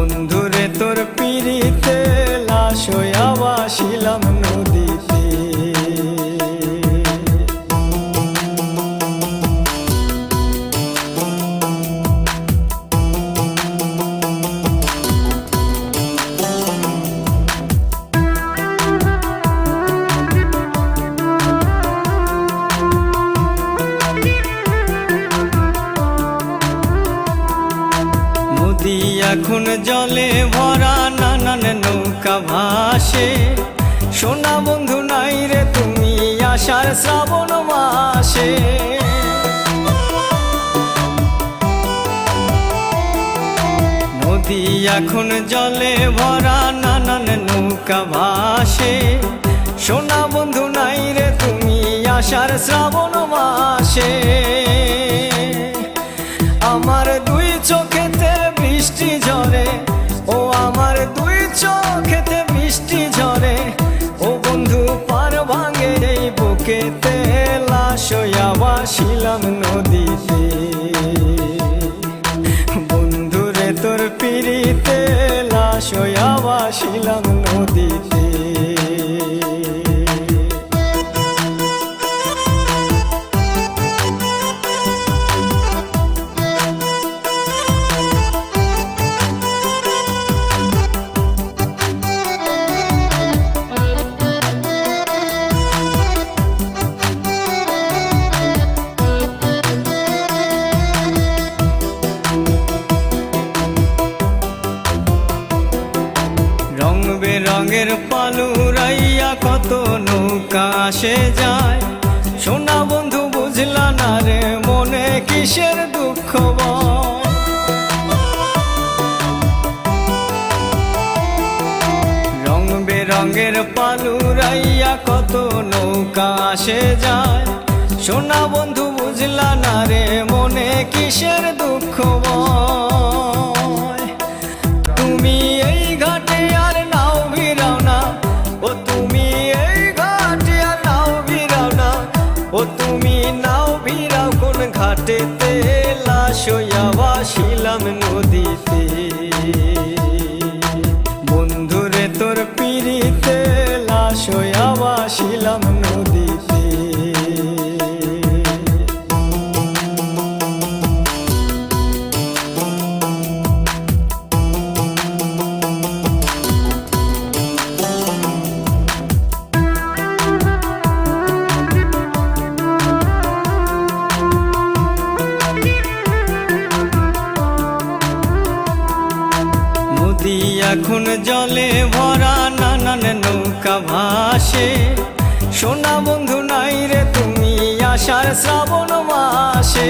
বন্ধুরে তোর পিড়িতে লাশ হইয়া ভাসিলাম নদীতে। নদী এখন জলে ভরা, নানান নৌকা ভাসে। সোনা বন্ধু নাই রে তুমি আষাঢ় শ্রাবণ মাসে। নদী এখন জলে ভরা, নানান নৌকা ভাসে। সোনা বন্ধু নাই রে তুমি আষাঢ় শ্রাবণ মাসে। আমার দুই চোখেতে বৃষ্টি ঝরে, ও আমার দুই চোখেতে বৃষ্টি ঝরে। ও বন্ধু পার ভাঙে এই বুকেতে, লাশ হইয়া ভাসিলাম নদীতে। বন্ধুরে তোর পিড়িতে লাশ হইয়া ভাসিলাম নদীতে। রং বেরঙের পালুরাইয়া কত নৌকা আসে যায়। সোনা বন্ধু বুঝলা না রে মনে কিসের দুঃখ বয়। রং বেরঙের পালুরাইয়া কত নৌকা আসে যায়। সোনা বন্ধু বুঝলা না রে মনে কিসের দুঃখ বয়। তুমি এই ঘাটে আর নাও ভিড়াও না, ও তুমি এই ঘাটে আর নাও ভিড়াও না। ও তুমি নাও ভিড়াও কোন ঘাটেতে, লাশ হইয়া ভাসিলাম নদীতে। বন্ধুরে তোর পিড়িতে লাশ হইয়া ভাসিলাম নদীতে। নদী এখন জলে ভরা, নানান নৌকা ভাসে। সোনা বন্ধু নাই রে তুমি আষাঢ় শ্রাবণ মাসে।